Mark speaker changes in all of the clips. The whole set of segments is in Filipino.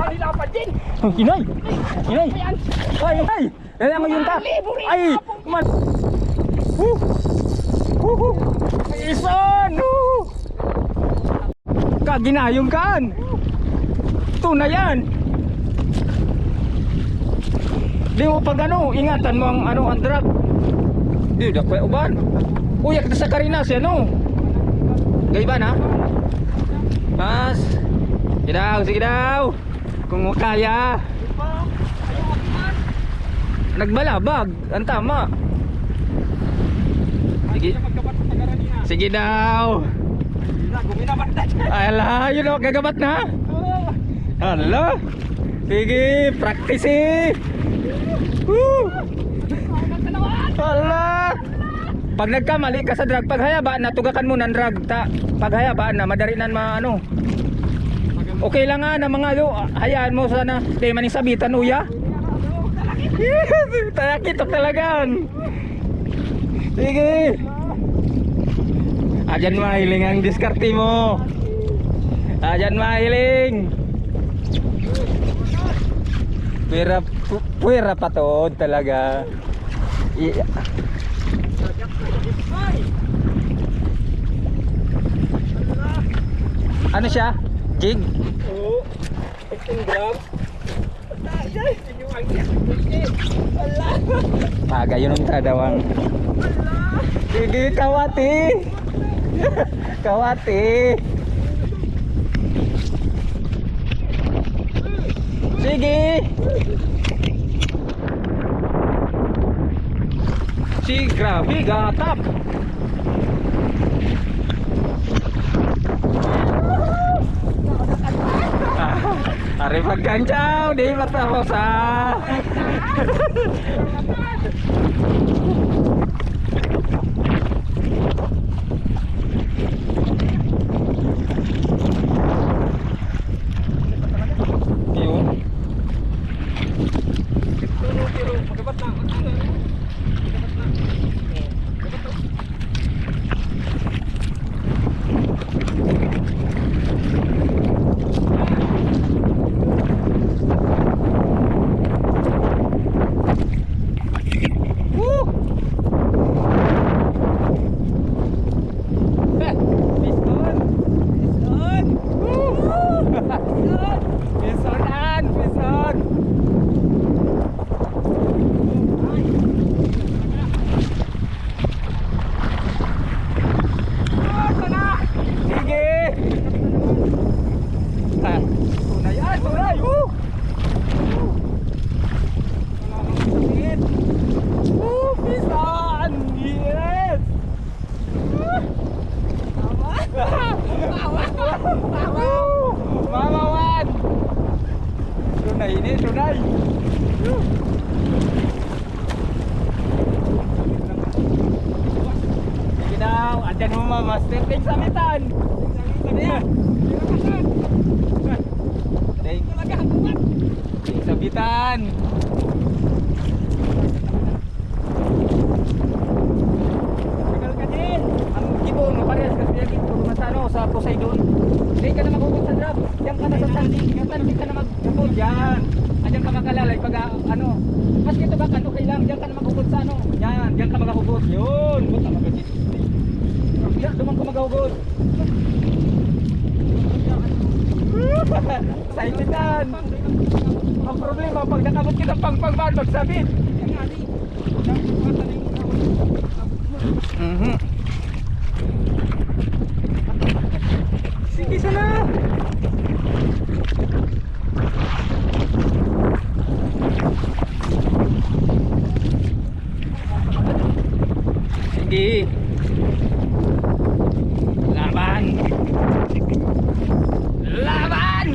Speaker 1: nilapad din.
Speaker 2: Inay! Inay! Ay! Ay! Kaya nga yun ta! Ay! Man! Ison! Kaginayong kaan! Ito na yan! Di mo pag ano, ingatan mo ang ano, ang drug. Di, dakway uban. Uyak na sa Karinas, ano? Gay ba na? Mas! Sige daw, sige daw! Kung mo kaya. Nagbalabag, ang tama. Sige. Sige daw. Ala, yun o, gagabat na. Ala. Sige, practice eh. Ala. Pag nagkamali ka sa drag, paghayabaan na, tugakan mo ng drag. Paghayabaan na, madari na ano. Okay lang nga na mga lo, hayaan mo sana. Di maning sabitan uya. Tayakitok talagang. Sige. Ajan mahiling ang diskarte mo. Ajan mahiling. Puwera pa to talaga. Ano siya? Jig?
Speaker 1: Oo. 15 grams.
Speaker 2: Yun ang tadawang. Sige, kawati. Kawati. Sige. Si grabe, gatap. Ari pagkancaw, di matapos ah. Yun.
Speaker 1: Pero magabat na. Mamawan. Tunay ini, tunay. Sige daw, andyan mo master ting samitan. Ting sabitan. Sa Poseidon. Hindi ka na maghugot sa drop. Diyan ka na sa tanning. Hindi ka na maghugot. Yan. Diyan ka makalalay. Pag ano. Mas dito ba kano kailang. Diyan ka na maghugot sa ano. Yan. Diyan ka maghugot. Yun. Buta magagit. Yan. Dumang ka maghugot. Sa initan. Ang problema pag nakabot kita pang-pang-ban magsabit. Sige sana. Sige. Laban. Laban.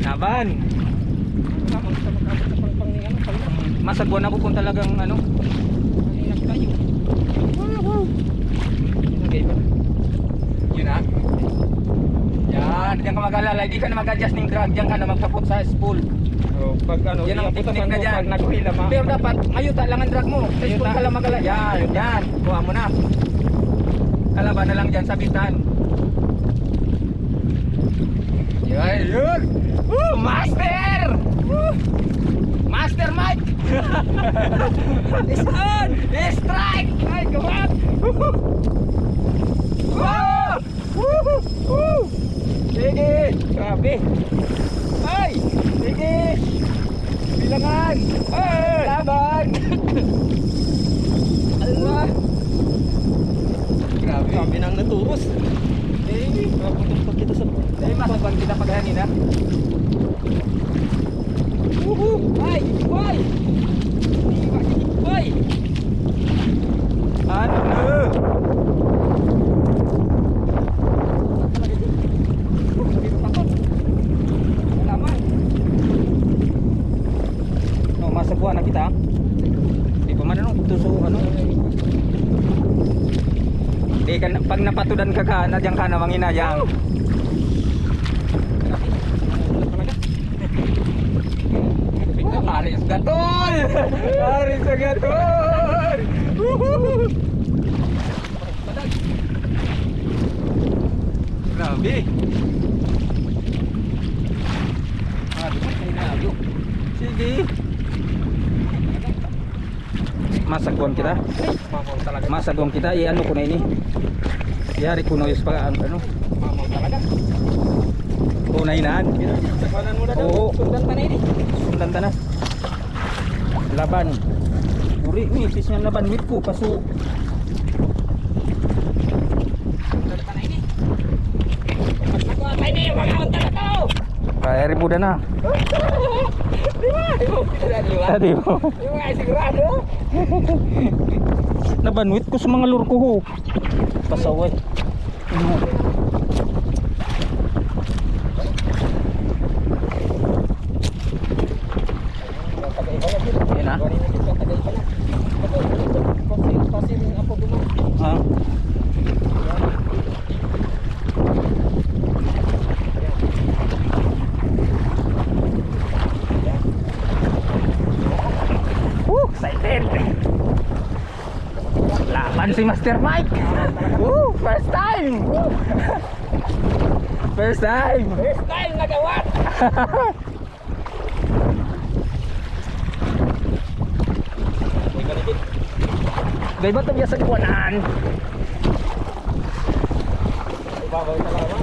Speaker 1: Laban. Masagwan ako kung talagang ano. Yun na. Yan, diyan ka mag-alala. Hindi ka na mag-adjust ng drag. Diyan ka na magpapot sa spool. Pag ano,
Speaker 2: yan ang technique na dyan. Pero dapat, ayuta lang ang drag mo. Sa spool ka lang mag-alala. Yan, yan. Kuha mo na. kalaban na lang dyan sa bitan. Yun! Master! Master Mike! It's on! Strike! Ay, gawat! Wow! Sige! Grabe! Ay! Sige! Bilangan! Ay! Laban! Allah! Grabe!
Speaker 3: Kami nang naturos. Naputok kita sa...
Speaker 2: Masagwan kita paghangin ha?
Speaker 1: Ay! Boy! Boy!
Speaker 2: Ano na? No, masagwan na kita. Di pa man ano, putuso ano. Di ka pag napatudan ka nadyan ka na manginayang. Aris Gatol! Aris Gatol! Grabe! Sige! Masagwan kita. Masagwan kita. I-ano ko na ini. Yari ko na yung ano.
Speaker 1: Mamaw talaga.
Speaker 2: Unahinaan.
Speaker 1: Kanan mo na daw.
Speaker 2: Oo.
Speaker 1: Sundan pa na ini.
Speaker 2: Sundan ta na. Laban. Uri ni sis nga laban wit ko paso.
Speaker 1: Sundan pa na ini. Mas nakuha tayo ni mga unta na to.
Speaker 2: Kaya ribuda na.
Speaker 1: Di ba? Di ba?
Speaker 2: Tadi mo.
Speaker 1: Di ba ay sigurado?
Speaker 2: Laban wit ko sa mga lure ko ho. Pasaway. Yan na. Ah. Excited. Laban si Master Mike. First time. First time.
Speaker 1: First time nagawat.
Speaker 2: Gaya ba ito biya sa kuwanan?
Speaker 1: Babaw talaga.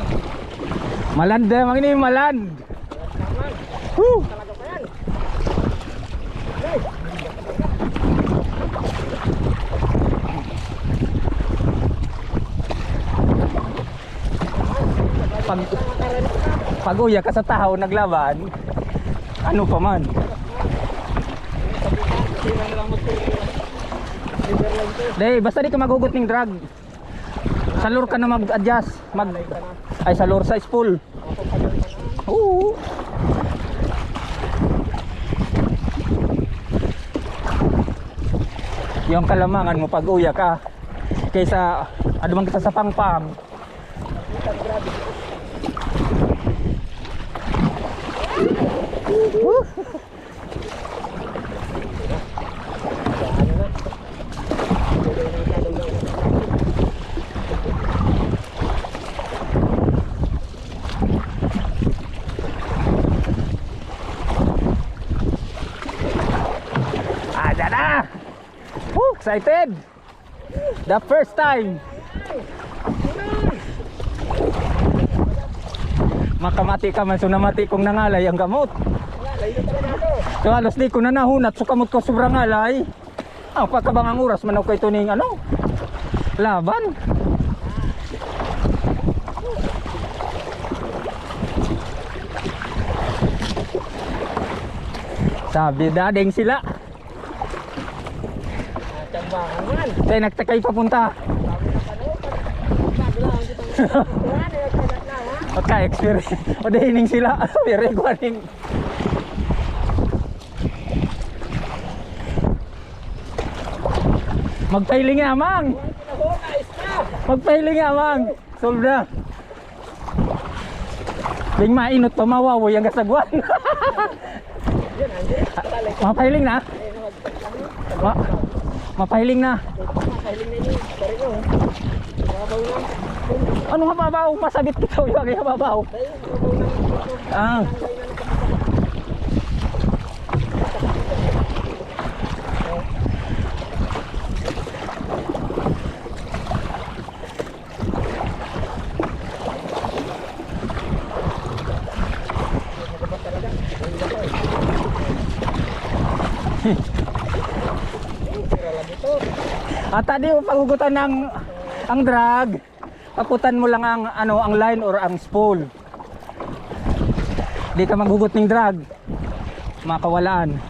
Speaker 2: Maland eh, mga ini maland.
Speaker 1: Naman.
Speaker 2: Woo!
Speaker 1: Talaga pa yan.
Speaker 2: Pag uya ka sa tahaw naglaban, ano pa man. Dey, basta di ka magugot ng drag. Sa lure ka na mag-adjust. Ay, sa lure size full. Oo. Yung kalamangan mo pag uya ka. Kaysa, ano man kita sa pangpang. Ayan na! Excited! The first time! Makamati ka man, so namati kong nangalay ang gamot. So halos di ko na nahunat, so kamot ko sobrang alay. Ah, pagkabang ang oras man ako ito ning ano, laban. Sabi dadeng sila.
Speaker 1: Chambangan man.
Speaker 2: Kaya nagtakay papunta. Okay, experience. O dahining sila. Very good. Magpailing nga, Mang. Magpailing nga, Mang. Solve na. Bing mainot pa mawawoy ang kasagwan. Mapailing na? Mapailing na.
Speaker 1: Mapahiling na yun. Dari nyo.
Speaker 2: Ano hababaw? Masabit kita yung hababaw. Ah. At tadi yung paghugutan ng ang drag, pakutan mo lang ang ano ang line or ang spool. Di ka maghugot ng drag, makawalaan.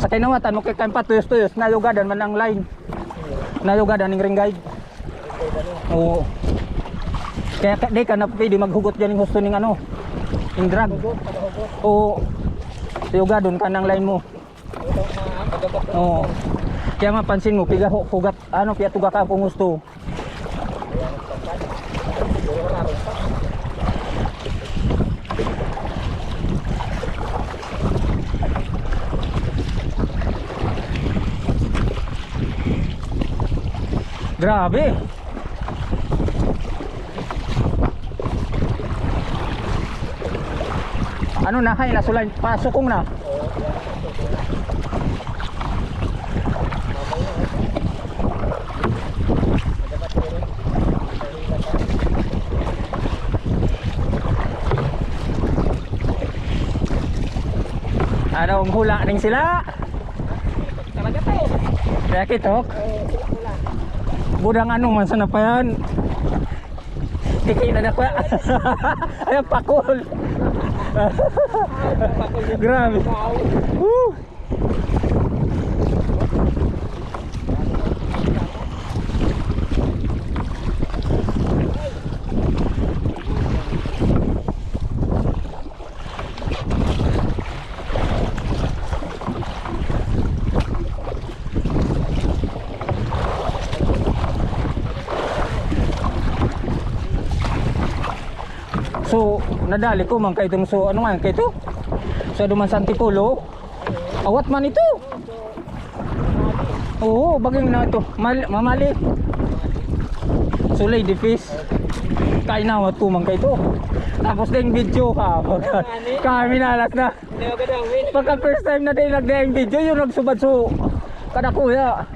Speaker 2: Sa kinawatan mo kay kan patuyos-tuyos, nayugadan man ang line. Nayugadan ng ring guide. Oo. Kaya di ka na pwede maghugot dyan ng husto ng ano, ng drag. Oo. Yugadon ka ng line mo. Oo. Kaya mapansin mo, piga hugat, ano, piya tuga ka kung gusto. Grabe. Ano na, hay nasulay, pasok na. Anong hula rin sila?
Speaker 1: Talaga to.
Speaker 2: Kaya kitok? Budang ano man sana pa yan. Kikita na pa. Ayan pakul. Grabe. Woo. So, nadali ko man kay itong so ano nga kay ito? So, duman sa Antipolo. Awat man ito. Oo, bagay na ito. Mamali. Sulay di fish. Kainawat ko man kay ito. Tapos din video ka. Kami nalas na. Pagka first time na din nagdaing video, yung nagsubad so kada kuya.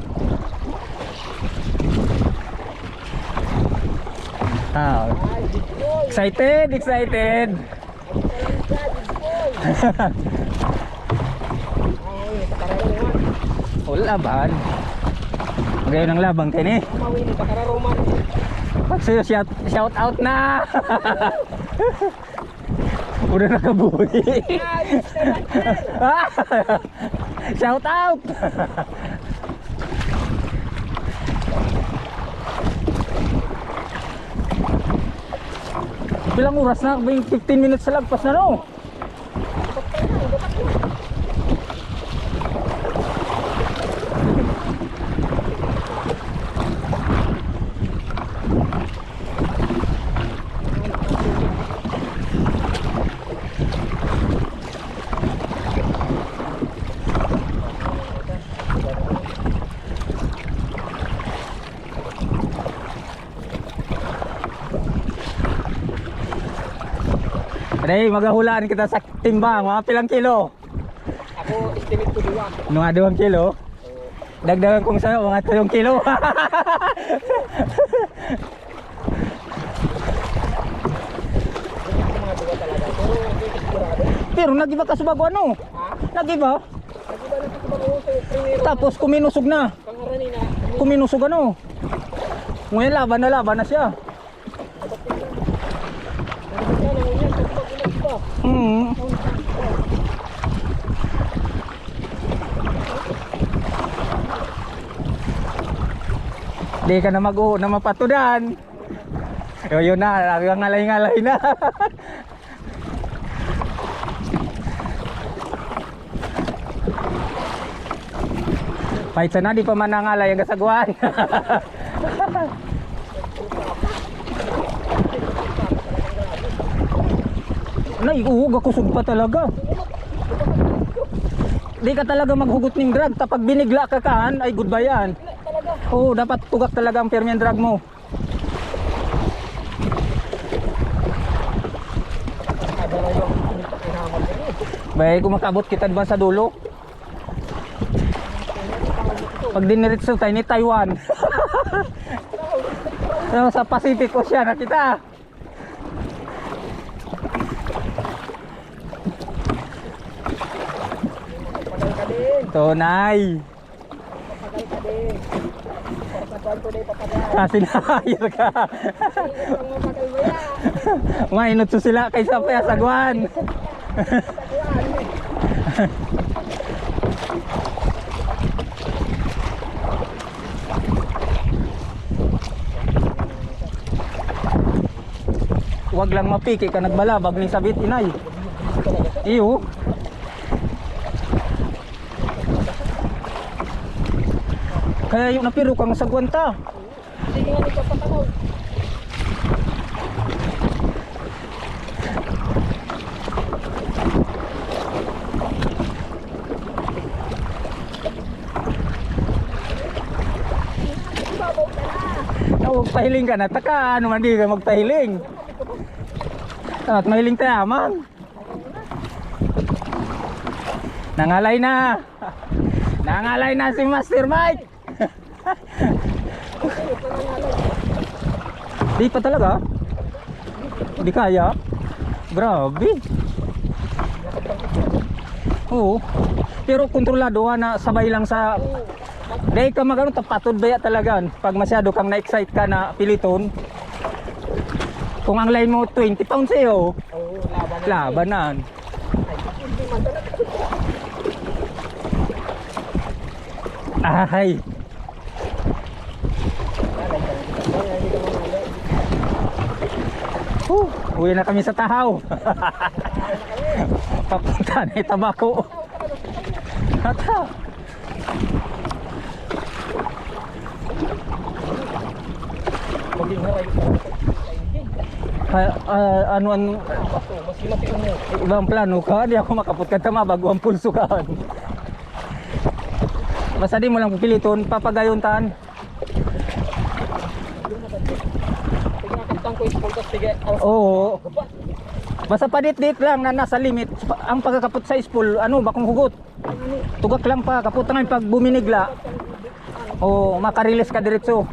Speaker 2: Ah. Excited, excited. Oh, laban. Ngayon ang labang kayo ni. Pagsayo shout out na. Udah nakabuhi. Shout out. Bilang oras na? 15 minutes sa lagpas na no? Aday, magahulaan kita sa timbang, mga pilang kilo?
Speaker 1: Ako estimate ko 2.
Speaker 2: Mga 2 kilo? Dagdagan kong sa'yo, mga 3 kilo. Pero nagiba ka sa bago ano? Nagiba? Tapos kuminusog na. Kuminusog ano? Ngayon laban na siya. Di ka na mag-uho na mapatudan. Yun na, ngalay-ngalay na. Kahit sana di pa man nangalay ang kasagwan. Naiuhog ako sugpa talaga. Di ka talaga maghugot ng drag. Tapag binigla ka kaan, ay goodbye yan. Oo, dapat tugak talaga ang Permian drag mo. Bay, kung makabot kita ba sa dulo? Pag diniritso tayo ni Taiwan. Sa Pacific Ocean na kita. Tunay. Kasi nahayar ka. Mainot so sila kaysa pa sagwan. Wag lang mapiki ka nagbalabag ni sabit inay. Iyo. Kaya yung napiro kang sagwan ta.
Speaker 1: Sige nga nagpapatakaw.
Speaker 2: Magpahiling ka na, taka ano man di ka magpahiling. At mahiling tayo man. Nangalay na. Nangalay na si Master Mike. Di pa talaga? Di kaya? Grabe. Oo. Pero kontrolado na sabay lang sa dahil ka magano tapatod baya talaga pag masyado kang na-excite ka na piliton. Kung ang line mo 20 pounds sa'yo, labanan. Ay. Uwi na kami sa Tahaw. Papunta na Tabako. Ata. Ano ibang plano ka, di ako makapot ka tama bago ang pulso ka. Basta di mo lang pipiliton, papagayon tan. Oo. Basta padit-dit lang na nasa limit. Ang pagkakapot sa spool, ano, bakong hugot. Tugak lang pa, kaputangan pag buminigla. O makarelease ka diretso.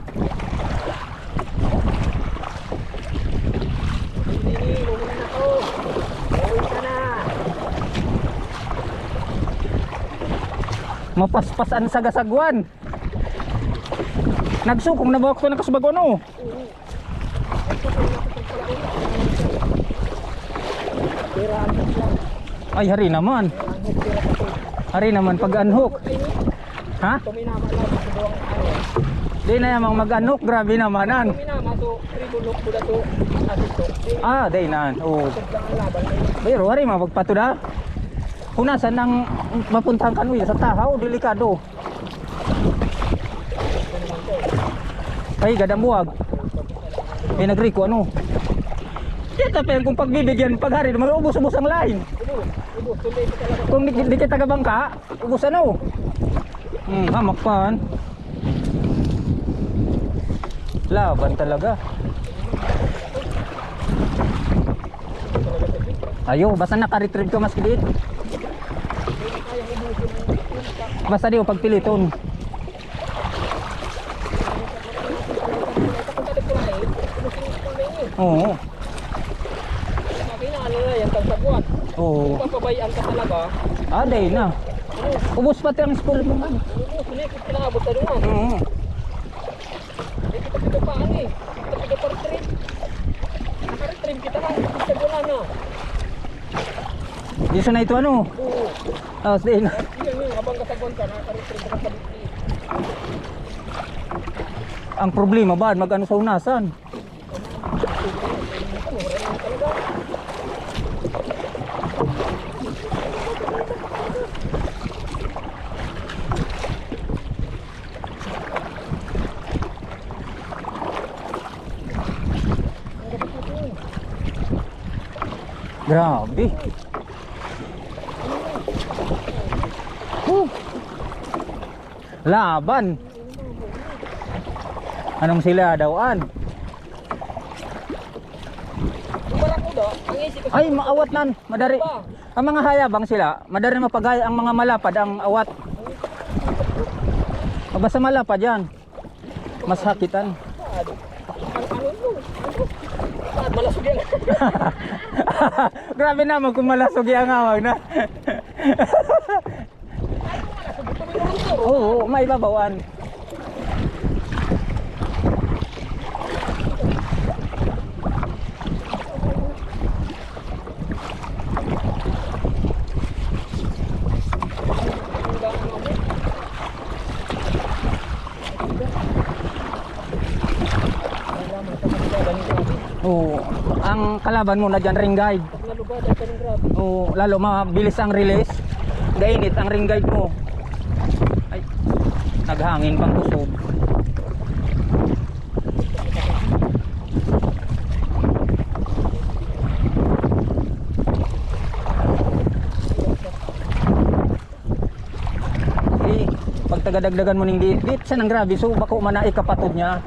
Speaker 2: Mapaspasan sa gasagwan. Nagsukong na ba ako nakasubag ano? Ay hari naman. Hari naman pag unhook. Ha? Di na yamang mag unhook, grabe namanan. Ah, day nan. Oh. Pero hari mapagpato da. Kung nasan ang mapuntahan ka sa Tahaw, delikado. Ay, gadamuwag. May nagriko ano. Kita pa kung pagbibigyan paghari, mag-ubos-ubos ang line. Kung di kita gabangka, ubos ano. Hamak pa. Laban talaga. Ayo, basta naka-retrieve ka mas kilit. Basta di o pagpiliton. Oo. Oo.
Speaker 1: Papabayaan ka talaga.
Speaker 2: Ah, day na. Ubus pati ang spool mo man.
Speaker 1: Sunikit kinabot na doon.
Speaker 2: Oo.
Speaker 1: Ito pa ano eh. Ito pa trip. Naka-retrieve kita lang. Sa gula na.
Speaker 2: Dito na ito ano?
Speaker 1: Oo.
Speaker 2: Tapos day na.
Speaker 1: Yun, habang kasagwan ka, naka-retrieve ka sa dito.
Speaker 2: Ang problema ba, mag-ano sa unasan? Grabe. Laban. Anong sila dawaan?
Speaker 3: Yung barakuda, ang isip ko
Speaker 2: Ay, maawat nan, madari. Ang mga hayabang sila, madari mapagaya. Ang mga malapad ang awat. Basta malapad yan. Mas hakitan.
Speaker 3: malasog yan.
Speaker 2: Grabe naman kung malasog yung awag na. Oo, may babawan. Oo, ang kalaban mo na dyan ring guide.
Speaker 3: Nalubada ka ng grabe.
Speaker 2: Oo, lalo mabilis ang release. Gainit ang ring guide mo. Ay, naghangin pang kusog. Eh, pag tagadagdagan mo ning dit siya ng grabe. So bako man na ikapatod niya.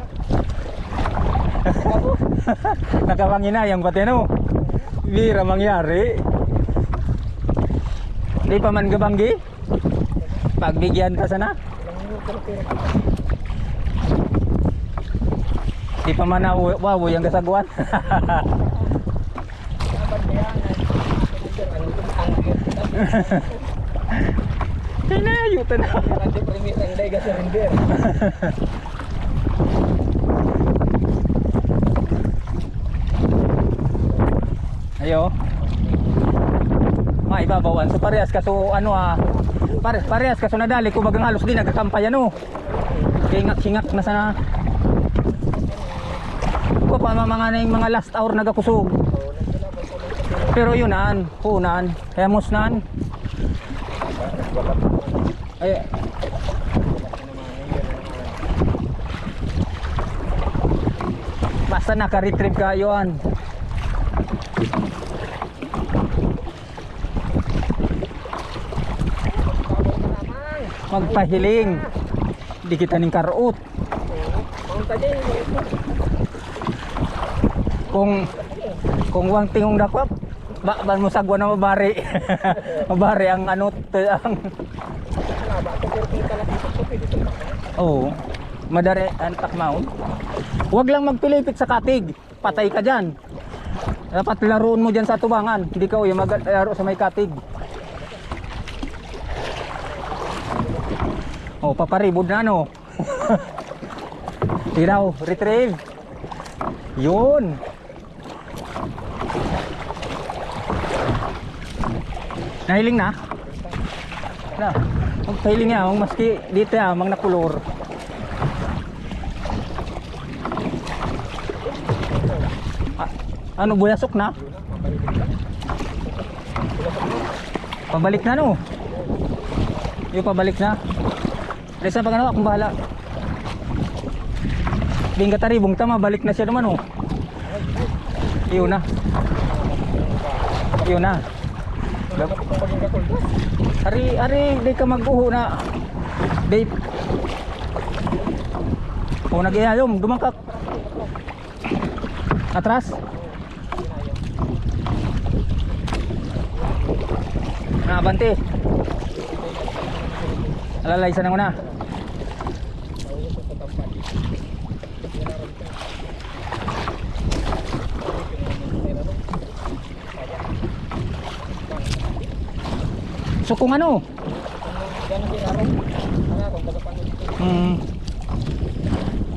Speaker 2: Nakapanginayang pati no. Bira mangyari. Di pa man gabanggi. Pagbigyan ka sana. Di pa man na wawo yung kasagwan. Kinayutan na.
Speaker 3: Nanti premis ang day kasi render.
Speaker 2: Ayo. Maibabawan so parehas kaso ano parehas kaso nadali ko bagang halos din nagkakampay ano. Singak na sana. Ko pa mga na yung mga last hour nagakusog. Pero yun punan, kaya musnan. Ay. Basta naka-retrieve kayo an. Magpahiling. Di kita ning karuot. Kung wang tingong dakwap, ban mo sagwa na mabari. Mabari ang ano ang oh, madari ang takmaon. Huwag lang magpilipit sa katig. Patay ka diyan. Dapat laruin mo diyan sa tubangan. Hindi ka uy maglaro sa may katig. Oh, paparibod na no. Tiraw, retrieve. Yun. Nahiling na? Na. Magpahiling niya, maski dito mang nakulor. Ano, buyasok na? Pabalik na no. Yung pabalik na. Resa pag ano, akong bahala. Bingga taribong tama, balik na siya naman oh. Iyon na. Iyon na. Ari, di ka mag-uho na. Di. O, nag-iayom, dumangkak. Atras. Bante. Alalay sa nang una. So kung ano?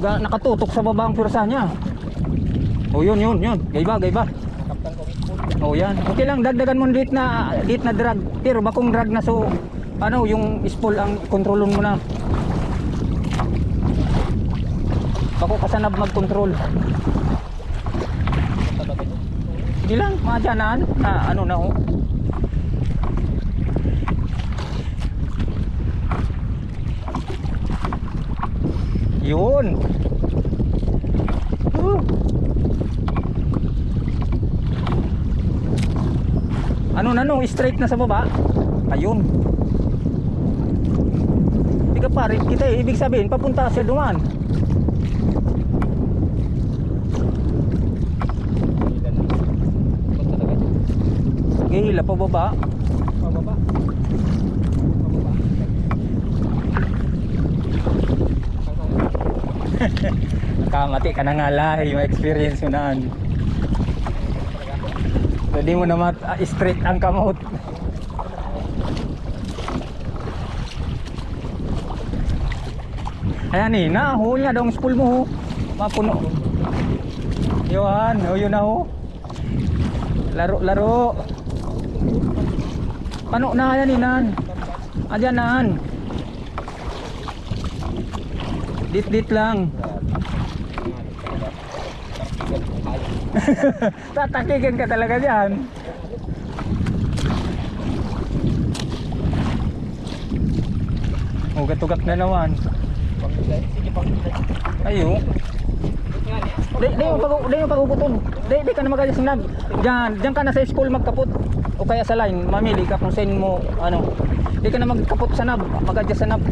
Speaker 2: Nakatutok sa baba ang pwersa niya. Oh yun. Gayba. Oh yan. Okay lang, dagdagan mo dit na drag. Pero bakong drag na so ano yung spool ang kontrolon mo na. Bako kasanab mag-control. Hindi lang, madyanan na ano na oh. Yun. Ano, straight na sa baba. Ayun. Hindi ka parit kita ibig sabihin papunta siya duman. Hihila pa baba.
Speaker 1: Pababa. Pababa.
Speaker 2: Kamati ka na nga lahi, may experience yun naan. Hindi mo naman straight ang kamot. Ayan eh, nahul nga daw ang spool mo ho. Mapuno. Yun, yun na ho. Laro. Paano na yan inan? Adyan naan. Dit lang. Tatakikin ka talaga dyan. Ugat-ugat na naman.
Speaker 1: Sige, pangilay.
Speaker 2: Ayo. Di mo pagugutol. Di ka na magasinag. Diyan ka na sa school magkapot. O kaya sa line, mamili ka kung saan mo ano. Di ka na magkapot sa nab, mag-adjust sa nab.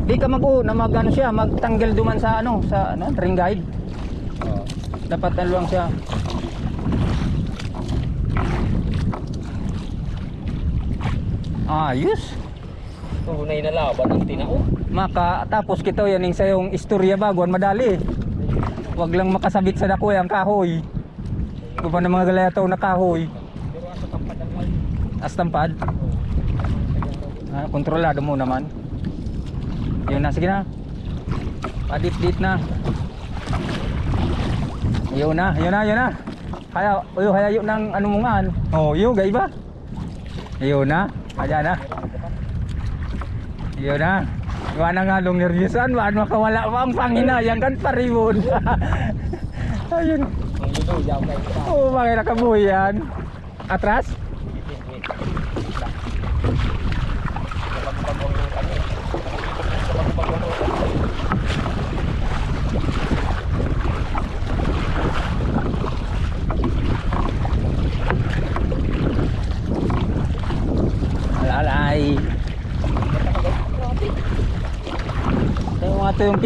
Speaker 2: Di ka magtanggal duman sa ring guide. Dapat lang siya. Ayos.
Speaker 1: Tunay na laban ang tinao.
Speaker 2: Tapos kita yan yung sayong istorya baguan madali. Wag lang makasabit sa dako ang kahoy. Guba ng mga galayataw na kahoy.
Speaker 1: Pero asa tampad ang wal.
Speaker 2: Astampad. Kontrolado mo naman. Yun na, sige na. Padit-dit na. Yun na. Kaya yun ng ano mo nga. Oh, yun, gay ba? Yun na. Ayan na. Yun na. Iwan na nga nung nervousan. Waan makawala pa ang panginayang kan paribon. Ayun.
Speaker 1: Ang lino, yaw kayo pa.
Speaker 2: Oo, bakit nakabuhay yan? Atras? Alalay. Ito yung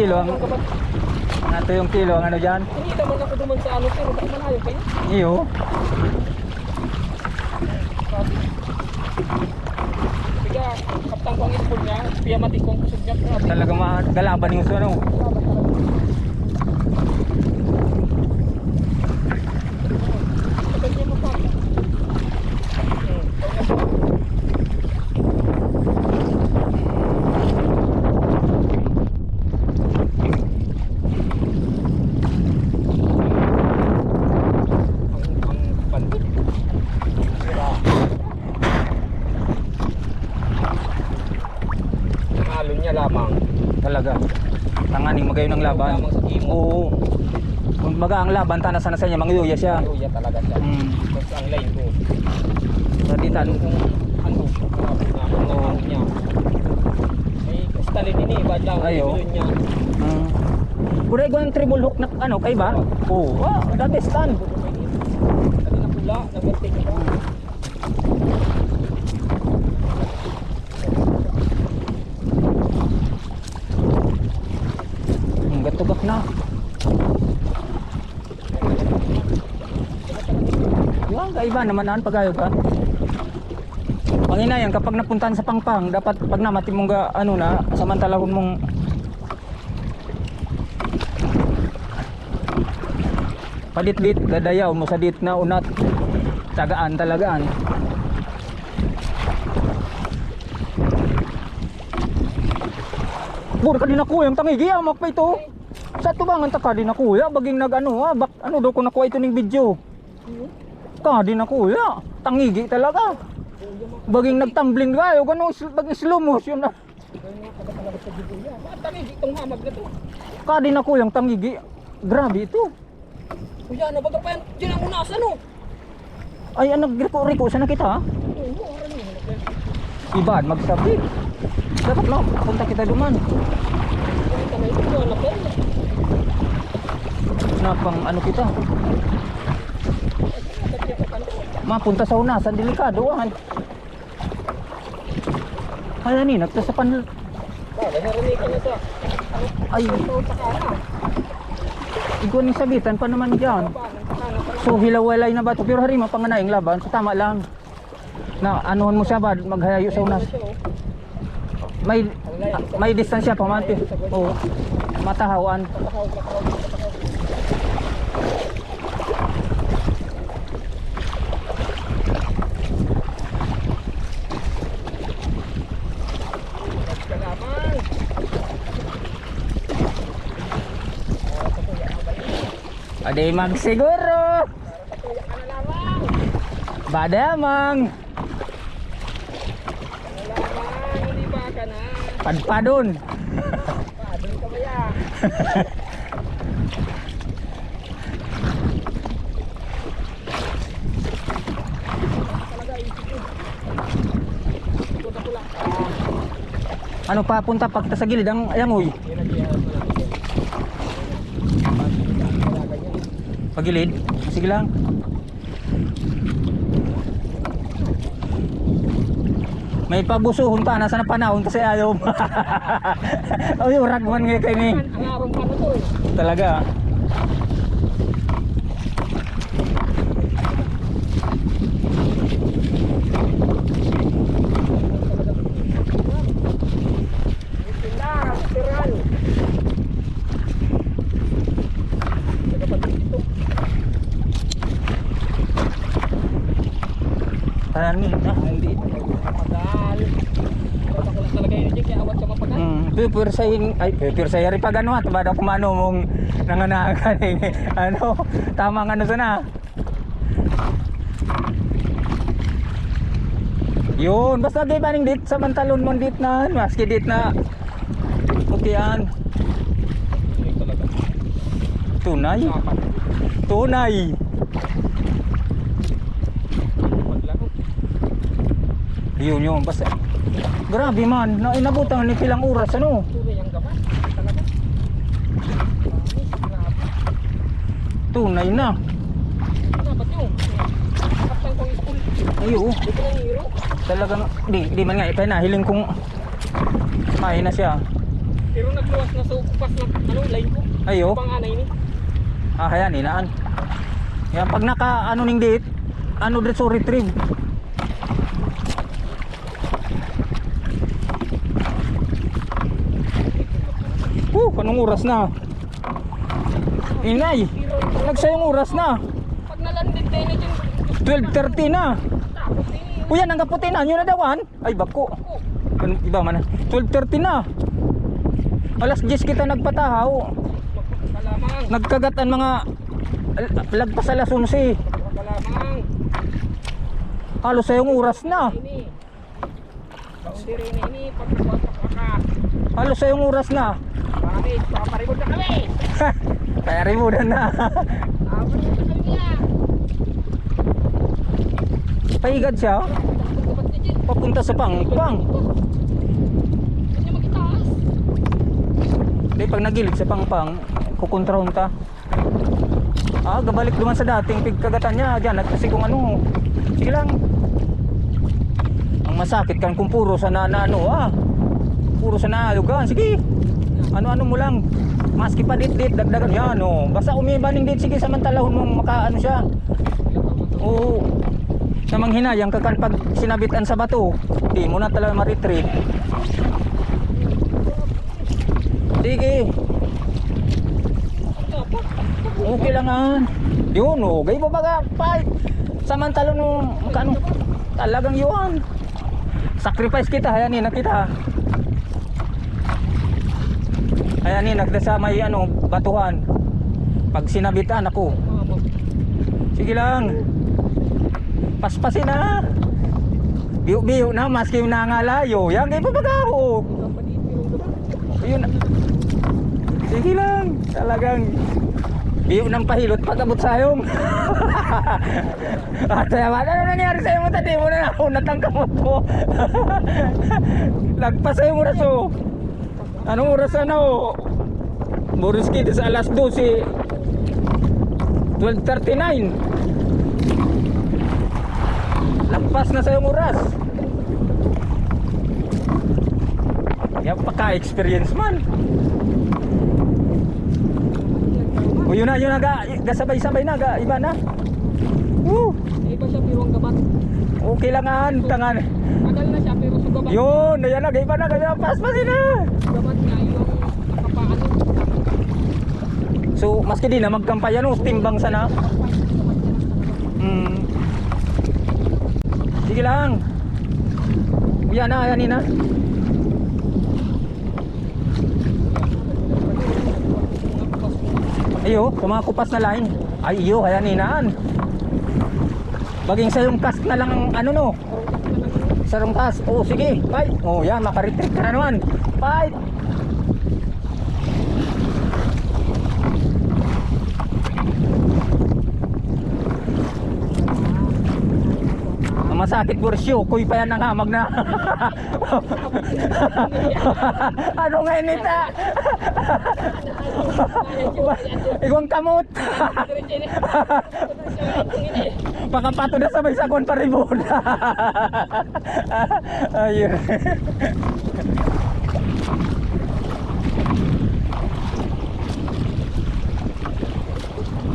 Speaker 2: kilo ang ano dyan?
Speaker 1: Hindi naman ako duman sa ano, pero bakit manayo kayo?
Speaker 2: Iyo.
Speaker 1: Sige, kaptang ko ang school niya, piyamatik ko ang kusog niya.
Speaker 2: Talaga magalaban yung ano. Talaga. Tanganing magayo ng laban.
Speaker 1: Lamang sa imo.
Speaker 2: Oo. Kung maga ang laban tana sana sa niya mangyuya siya.
Speaker 1: Luya talaga siya. Kasi ang line ko.
Speaker 2: Saditan.
Speaker 1: Yung ano niya. May kristalin ini, badlaw.
Speaker 2: Ayo.
Speaker 1: Niya.
Speaker 2: Kuray ko ang triple hook na ano kay ba? Oo. Dati stand.
Speaker 1: Kasi na pula, nag-vertic ka.
Speaker 2: Gatugak na. Yung kaiba naman pagayo ka. Panginayan kapag napuntahan sa pangpang, dapat pag namati mong ano na samantalahon mong padit-dit gadayaw mo sa dit na unat. Tagaan talagaan. Bur ka din ako yung tangigi amak pa ito. Sa tubangan ta ka din ako ya baging nag ano ano daw ko nakuha ito ning video. Ka din ako ya tangigi talaga. Baging nagtumbling kayo gano baging slow motion na.
Speaker 1: Tangigi itong hamag na to.
Speaker 2: Ka din ako yung tangigi. Grabe ito.
Speaker 1: Kuya, nabaga pa yan. Diyan ang unasan oh.
Speaker 2: Ay nag-reko sa nakita ha. Iban magsabi. Dapat lang punta kita duman. Napang ano kita? Mapunta sa unasan delikado han. Kaya ni nagtasapan.
Speaker 1: Narinig ka na sa
Speaker 2: Ay.
Speaker 1: sa kana.
Speaker 2: Ikaw ning sabitan pa naman diyan. So hilawalay na ba to? Pero hari mapanganayang laban, so tama lang. Na anuhan mo siya ba maghayayo sa unas. May distansya pa man. Oo. Matahawan. Ade magsiguro. Badamang.
Speaker 1: Hindi ba ka na?
Speaker 2: Padpadon.
Speaker 1: Padon ka ba ya?
Speaker 2: Ano papunta pagta sa gilid ang ayangoy? Pagilid? Sige lang. May pabusuhon pa, nasa na panahon kasi ayaw. Ay, ragman nga kayo ni.
Speaker 1: Ang arong pa na to eh.
Speaker 2: Talaga. Tanan ni.
Speaker 1: Hindi. Magal. Basta ko lang talaga yun, kaya awat ka mapagal.
Speaker 2: Pipirsahin, ay pipirsahin rin pag ano at bada kumano mong nanganakan ano, tamang ano sana. Yun, basta di ba ning dit sa mantalon mo dit na, maski dit na okay tunay. Tunay. Yun, basta grabe man, na inabutan ni pilang oras ano.
Speaker 1: Tunay ang gaman. Talaga.
Speaker 2: Tunay na.
Speaker 1: Dapat yun. Kaptan kong school.
Speaker 2: Ayo,
Speaker 1: Di ko lang hiro.
Speaker 2: talagang di man nga kaya nahiling kong mahina siya.
Speaker 1: Pero nagluwas na sa upas ng line ko.
Speaker 2: Ayo.
Speaker 1: Panganay ni.
Speaker 2: Hayan inaan. Yan pag naka ano ning date, ano dito retrieve. Anong oras na? Inay, nagsayong oras na.
Speaker 1: Pag nalandit tayo na dyan.
Speaker 2: 12:30 na.
Speaker 1: Tapos ini.
Speaker 2: Uy, yan ang kaputinan nyo na dawan. Ay, bako. Iba man na. 12:30 na. Alas 10 kita nagpatahaw.
Speaker 1: Kalamang.
Speaker 2: Nagkagat ang mga lagpas alas 11.
Speaker 1: Kalamang.
Speaker 2: Halos sayong oras na.
Speaker 1: Ini. Boundary na ini. Pagkawasak ka.
Speaker 2: Halos sayong oras na.
Speaker 1: Marami. Paparibod na kami.
Speaker 2: Kaya rimudan na.
Speaker 1: Awan na kami niya.
Speaker 2: Paigad siya.
Speaker 1: Dapat niya dyan.
Speaker 2: Papunta sa pangpang.
Speaker 1: Kanya magitaas.
Speaker 2: Di pag nagilid sa pangpang, kukontrahon ta. Gabalik naman sa dating pigkagatan niya dyan. At kasi kung ano, sige lang. Ang masakit kan kung puro sa ano puro sa naalugan. Sige. Ano-ano mo lang. Maski pa dit dagdagan yan basta umiba ning dit sige samantalahon mong makaano siya. Oo. Namang hinayang ka kan pag sinabitan sa bato, di mo na talaga ma-retrieve. Sige. Okay lang yun gay ba baga pa samantalahon mo makaano talagang yun. Sacrifice kita hayanin na kita. Ayan nagdasa may batuhan. Pag sinabitan ako. Sige lang. Paspasin na. Biyo na maski nangalayo. Yan kay papagaho. Ayun. Sige lang. Talagang biyo ng pahilot pag-abot sayong. Ano nangyari sa'yo mo tadi mo na ako natangkamot ko. Lagpas sa'yo mo raso. Anong oras Boris kita sa alas 12 12:39 Lampas na sa yung oras. Yan paka-experience man. O yun na gasabay-sabay na iba na. Woo!
Speaker 1: Iba siya pero ang gabat.
Speaker 2: Okay lang tangan.
Speaker 1: Tagal na siya pero sa gabat.
Speaker 2: Yun, ayan na iba na paspasin na.
Speaker 1: Gabat nga yung nakapaano.
Speaker 2: So maski di na magkampay ano, timbang sana. Sige lang. Yan na, yan na. Ayo, sa mga kupas na line. Ay iyo, kaya ninaan. Baging sa yung cast na lang ang ano no. Sa yung cast. Oh, sige. Fight. Oh, yan, makaretreat ka na naman. Fight. Masakit bursyo, kuy pa yan ang hamag na. Ano nga inita? Igwang kamot. Pakapato na sabay sa kon paribon. Ayun.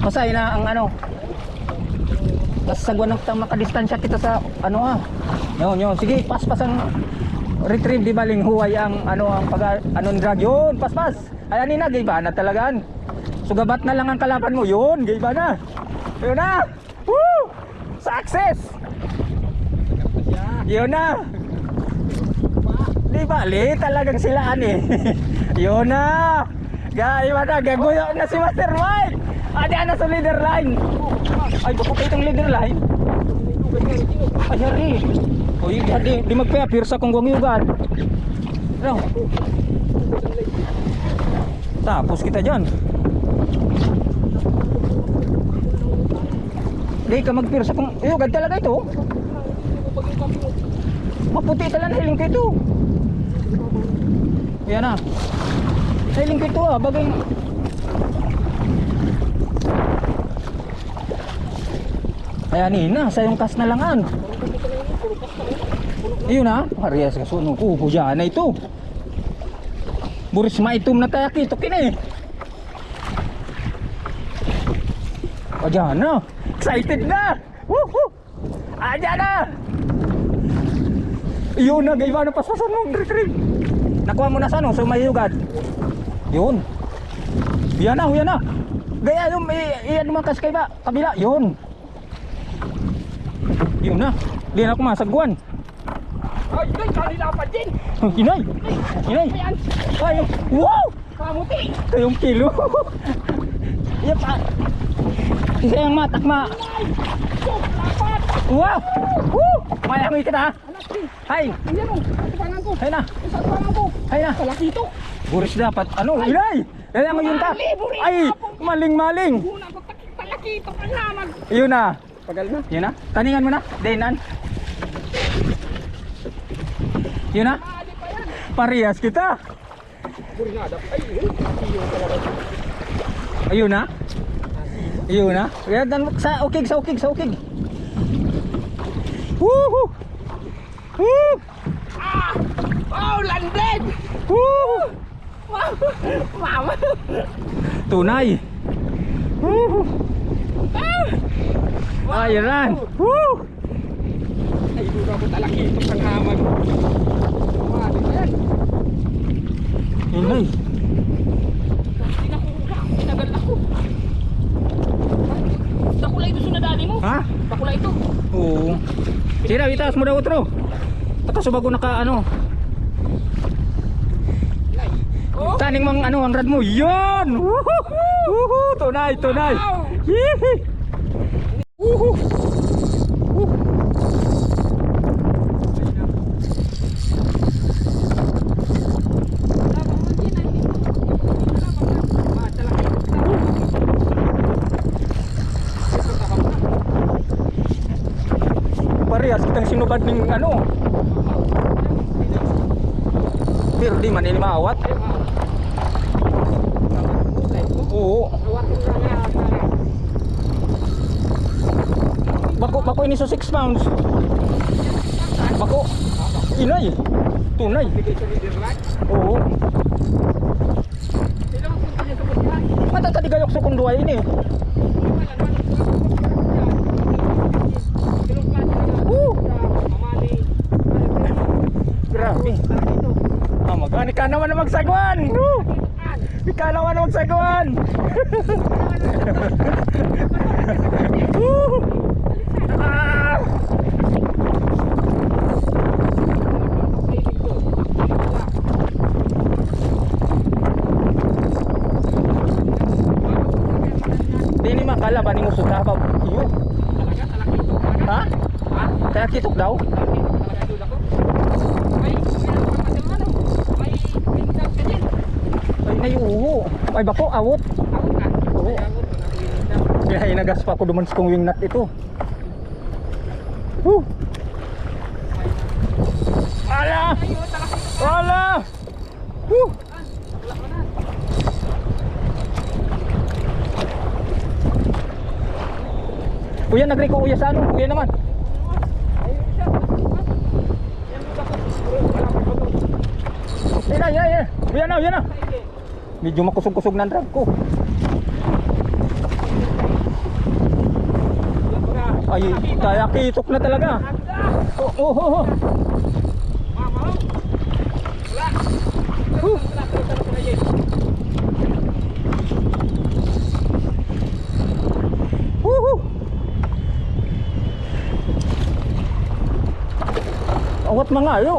Speaker 2: Masay na ang ano. Tapos sagwan ng makadistansya kita sa ano Yun. Sige, paspas ang retrieve di baling huway ang ano ang pag anong drag yun. Paspas. Ayan na, gayba na talagaan. Sugabat na lang ang kalaban mo. Yun, gayba na. Yun na. Woo! Success. Yun na. Di bali, talagang silaan eh. Yun na. Gayba na, gaguyo na si Master Mike. Ada na sa leader line. Ay, bako kayo itong leader line. Ay, hari. O, di magpa-appear sa kung guwang-yugan. Ano? Tapos kita dyan. Di ka mag-appear sa kung yugan talaga ito. Maputi talaga hiling ko ito. Yan na. Hiling ko ito bagay. Kaya nina, sa yung kas na langan. Ayun na, parehas ka suno ko, dyan na ito. Buris maitom na tayo ito kini. O dyan na, excited na. Woohoo! Dyan na. Ayun na, gayba na pasasan mong retrieve. Nakuha mo na sa ano, so may hugad. Yun. Yan na. Gaya yung, iyan mga kas kay ba, kabila, yun. Yun na, di na ako masagwan.
Speaker 1: Ay, kanila pa din.
Speaker 2: Inay. Ay, wow!
Speaker 1: Kamuti.
Speaker 2: Kayong kilo. Iya pa. Isa yung matakma. Wow! Woo! Mayangoy kita ha. Hay.
Speaker 1: Ayan o, katupangan ko.
Speaker 2: Hay na.
Speaker 1: Katupangan ko.
Speaker 2: Hay na.
Speaker 1: Kalaki ito.
Speaker 2: Buris dapat. Ano? Inay! Kaya ngayon ta. Ay! Maling.
Speaker 1: Una ko talaki ito kalaman.
Speaker 2: Yun na.
Speaker 1: Pagal na.
Speaker 2: Yun na. Taningan mo na. Denan. Yun na. Parehas kita. Ayun na. Ayun na. Kaya sa ukig. Woohoo! Woo!
Speaker 1: Oh, landed.
Speaker 2: Woo!
Speaker 1: Mama.
Speaker 2: Tunay. Woohoo! Ayan. Woo!
Speaker 1: Ay, dura ko talaki ito kalaman. Mali pa yan.
Speaker 2: Inay.
Speaker 1: Tinagal ako. Takula ito sunadani mo.
Speaker 2: Ha?
Speaker 1: Takula ito.
Speaker 2: Oo. Sira, itaas mo daw otro. Takasubago naka ano.
Speaker 1: Oh.
Speaker 2: Taning mang ano ang rad mo. Yan! Woohoo! Tunay.
Speaker 1: Wow!
Speaker 2: Hihi! Woohoo! Parehas kitang sinubad ng ano. Pero di man ini maawat. Oo. Bako ini so 6 pounds. Bako. Inay. Tunay. Oo. Matatad di gayok sa kunduay ini. Grabe. Magani ka naman na magsagwan. Ikaw naman na magsagwan. Ah! Di ni makalaban mo sa tabab. Iyo. Ha? Kaya kitok daw? Ay nayuho. Ay bako awot. Oo. Kaya inagas pa ako duman sa kong wingnut ito. Ala! Ala! Kuya nagri ko kuya sa ano? Kuya naman. Yan. Kuya na. Medyo makusog-kusog na ang drag ko. Ay, kaya kitok na talaga. Oh. Awat mga ayo.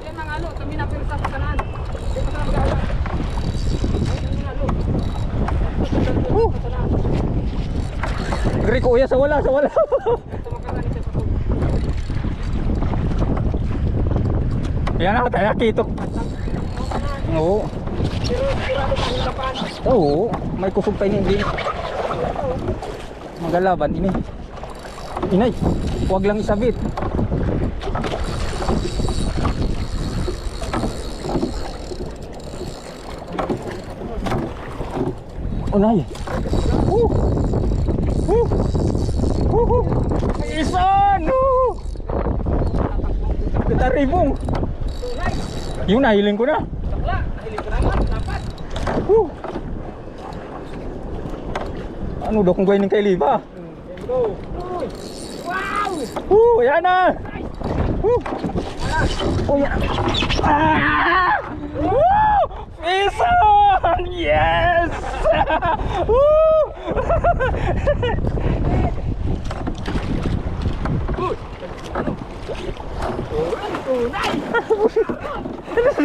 Speaker 1: Yan mga alo, kami na pero sa kanan. Di pa sana mag-awa. Ay, mga alo.
Speaker 2: Gri ko uya sa wala.
Speaker 1: Ito makalan ito sa
Speaker 2: Yan na, kaya kitok. Oo.
Speaker 1: pero sigurado pa ang lapan.
Speaker 2: Oo, may kusog pa ini. Magalaban ini. Inay, huwag lang isabit. Unay. Ison! Kataribong. Yun, nahiling ko na.
Speaker 1: Bakla, nahilig ko naman, dapat.
Speaker 2: Ano daw kung gawin ng kay Liba?
Speaker 1: Go. Wow!
Speaker 2: Yan na! Yan. Ison! Yes!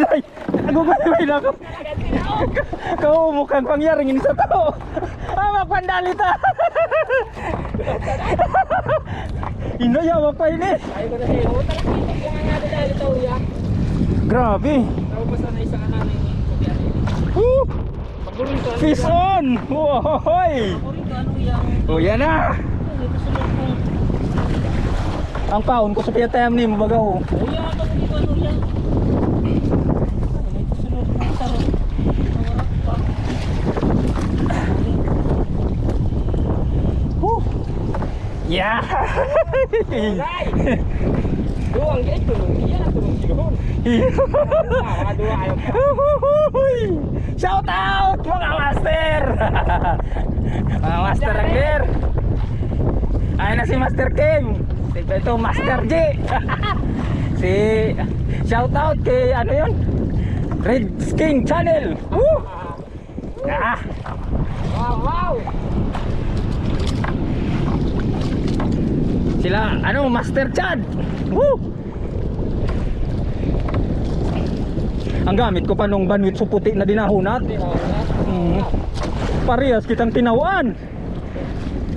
Speaker 2: Ay, naguguloy na ako. Kau mukhang pangyaring ini sa tao. Magpandalita. Inayaw pa ini.
Speaker 1: Ayaw ko na sa'yo. Talagang kung nga nga dahil ito, ya.
Speaker 2: Grabe.
Speaker 1: Tawag pa sana isang ananay ni Kubyari. Pagulong ko, ano
Speaker 2: Fish on! Wohoy!
Speaker 1: ano yan?
Speaker 2: Yan na! Ang paon ko sa piyatayam ni mabagaw.
Speaker 1: Uya, ano yan? Sunod ng sarap.
Speaker 2: Yeah!
Speaker 1: Duwang gate tulong. Iyan ang tulong sigurun. Mga duwa ayaw ka.
Speaker 2: Shout out mga master! Mga master ang der. Ayun na si Master Kim. Ito Master J. Si shout out kay ano yun? Red King Channel.
Speaker 1: Wow!
Speaker 2: Sila ano Master Chad. Ang gamit ko pa nung banwit suputi na dinahunat. Parehas kitang tinawaan.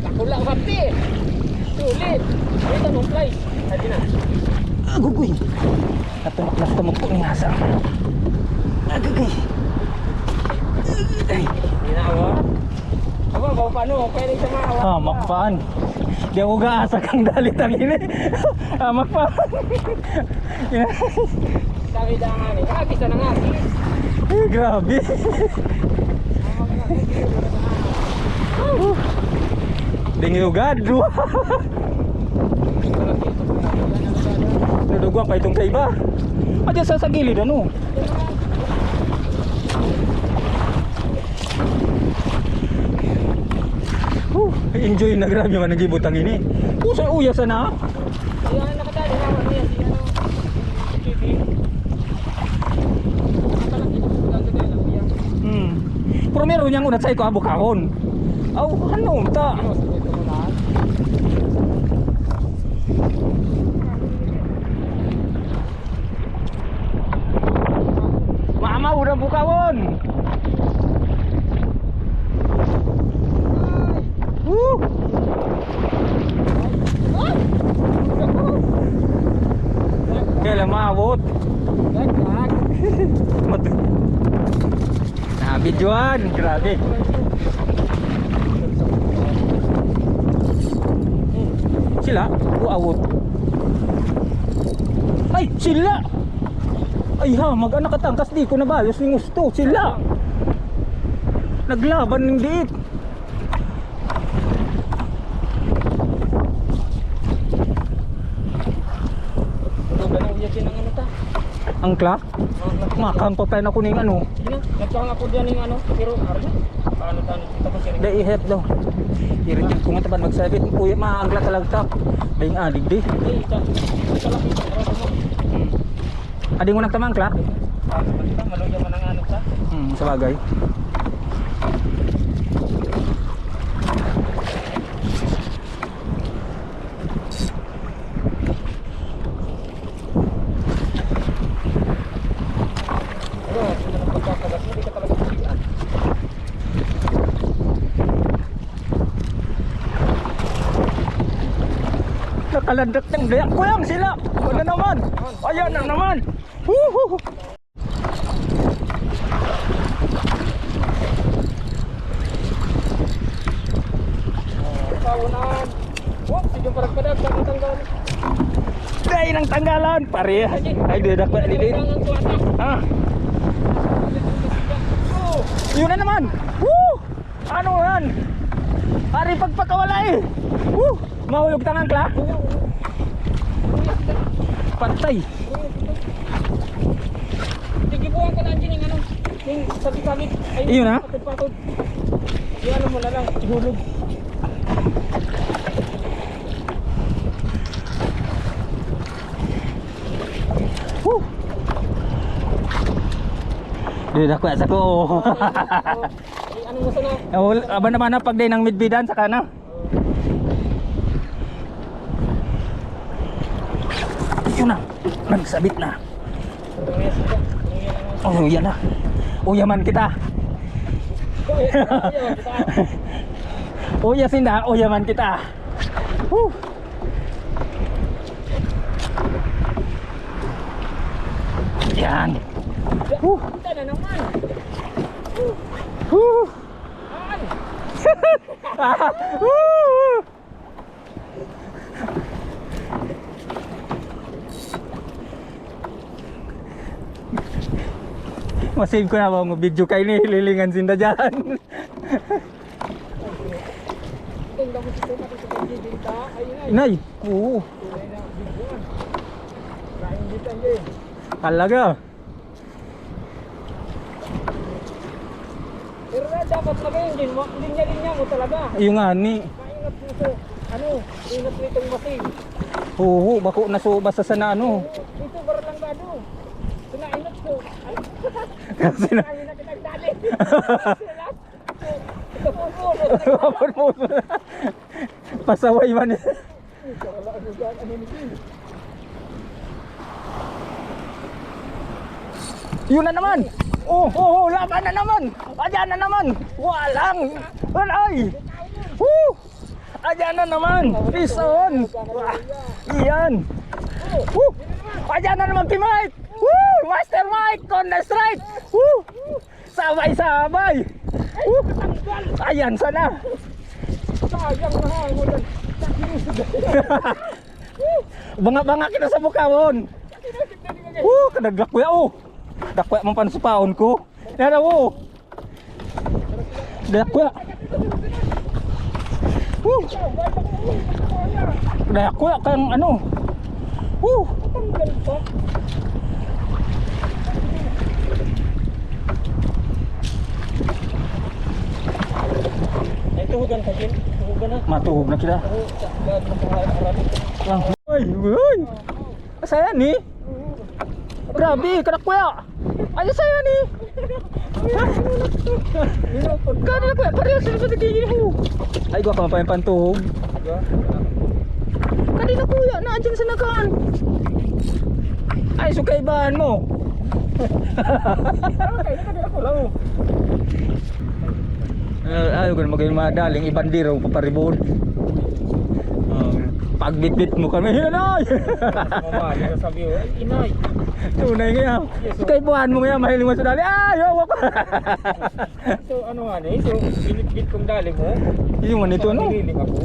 Speaker 1: Takula ko hapti. Sulit. Ito mong flies. Hadi na.
Speaker 2: Agugoy. Natumaklas ka magpo ni Hasa. Agugoy. Ay.
Speaker 1: Ginawa. Aba, paano? Pwede sa maawa.
Speaker 2: Makpaan. Di ako gaasa kang dalit ang ini. Makpaan.
Speaker 1: Sabi na nga ni. Kisa na nga.
Speaker 2: Grabe. Dingilugad. Nadugwang pa itong sa iba. Diyan sa gilid ano. Enjoy na grabe man nagibutang ini. Usa uya sana.
Speaker 1: Ayan, nakadali na ako yan. Si ano, JB. Nakalaki na sa gagawin lang yan.
Speaker 2: Pero meron niyang unat sa iko abukahon. Aw, ano ta? Mama udah bukawon. Kailan maabot? Nah, videoan, grabe. Sila, uawot. Ay, sila. Ay ha, mag-anak katangkas di ko na bayos ni gusto. Sila. Naglaban ng diit. Angkla? Makang pa pa na kuning ano.
Speaker 1: Nagkang ako diyan ng ano, pero arna. Paano tani? Tapos yan.
Speaker 2: Dai ihep daw. Irinjit ko nga taban magsabit. Uy, maangla talagtak. Bayang adig di.
Speaker 1: Ay, kalaki ito.
Speaker 2: Adi mo nagtamangkla?
Speaker 1: Kita maluya man ang ano sa.
Speaker 2: Sabagay. Nakalandak ng dayak ko lang sila. Wala naman. Ayan na naman. Woohoo.
Speaker 1: Kaunan. Wah, sige parang padag sa tanggal.
Speaker 2: Day nang tanggalan. Pare. Ay, dadak pa din. Ha? Yun na naman. Woo! Ano yan? Pare pagpakawala eh. Woo! Mahulog tangang kla. Patay.
Speaker 1: Sige buwan ko na dyan yung ano. Yung sabi-sabi.
Speaker 2: Iyon na?
Speaker 1: Patod-patod. Yung ano mo na lang. Ihulog.
Speaker 2: Woo! Dadak pa sa ko.
Speaker 1: Ano mo sana?
Speaker 2: Aban naman na pag day ng midbidan sa kana. Yun na, nagsabit na. Oh, yan na. Uyaman kita. Uyasin na, uyaman kita. Woo! Yan. Woo!
Speaker 1: Punta na naman.
Speaker 2: Woo! Woo! Masave ko na mga video kay ni lilingan sinda dyan.
Speaker 1: Tingnan mo si Tuma sa pagbibinta. Ayun ay.
Speaker 2: Inay, oo.
Speaker 1: Kain dito din.
Speaker 2: Talaga.
Speaker 1: Pero na dapat magayon din mo. Linya mo talaga.
Speaker 2: Yung nga ni.
Speaker 1: Maingat mo ito. Ano? Ingat mo itong masin.
Speaker 2: Oo, bako na so basta sana ano.
Speaker 1: Ito bara lang gado. Sinainat ko. Ay.
Speaker 2: Kasi na.
Speaker 1: Ay na kitagdali. Ito po.
Speaker 2: Pasaway man. Yun na naman. Oh, laban na naman. Ayan na naman. Walang. Ay. Woo! Ayan na naman. Peace on. Iyan. Woo! Ayan na naman, Mike. Woo! Master Mike on the strike. Woo! Sabay-sabay. Woo! Ayan sana.
Speaker 1: Sayang na ha mo dan.
Speaker 2: Banga-banga kita sa bukawon. Woo! Kadagakwa oh. Dakwa man pansupaon ko. Nara wo. Dakwa. Woo! Dakwa kang ano. Woo!
Speaker 1: Tanggal pa. Ay tuhugan ka din.
Speaker 3: ka na.
Speaker 2: Matuhog na kita.
Speaker 3: Oo, sakban makaharap.
Speaker 2: Lang. Uy, uy. Saya ni. Grabe, kanak kuya. Ay saya ni. Kana kuya, parehas sa tigil mo. Ay gua ka pa pantuhog. Kanina kuya, naadyan sa nakaan. Ay sukay bahan mo. Ayaw ko na maging madaling ibandiro paparibon. Pagbitbit mo kami, inay!
Speaker 3: Mamali ka sabi ko, ay inay.
Speaker 2: Tunay nga. Kay buwan mo nga, mahiling mo sa dali. Ay, hawak ko!
Speaker 3: So ano nga eh, so binitbit kong dali mo.
Speaker 2: Yung ano ito, no?
Speaker 3: Nililing ako.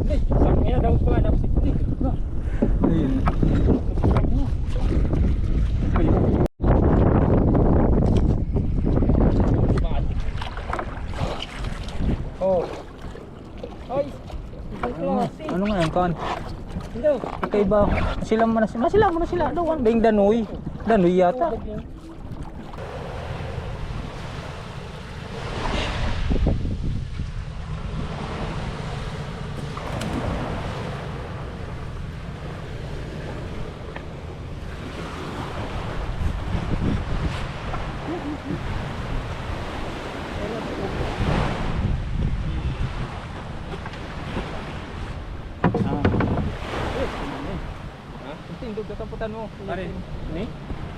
Speaker 3: Hindi, saan kaya daw ko hanap si Kulik.
Speaker 2: Ayun.
Speaker 3: Oh. Ay,
Speaker 2: Ano nga yan, kan?
Speaker 3: hindi.
Speaker 2: Kakaiba. Sila mo na sila. Doon, Bing Danoy. Danoy yata. Tindog ka kaputan mo.
Speaker 3: Pare, ni?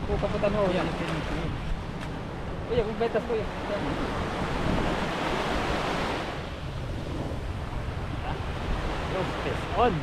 Speaker 2: O kaputan mo.
Speaker 3: Yan.
Speaker 2: Kuya, kung betas ko yan.
Speaker 3: Test on.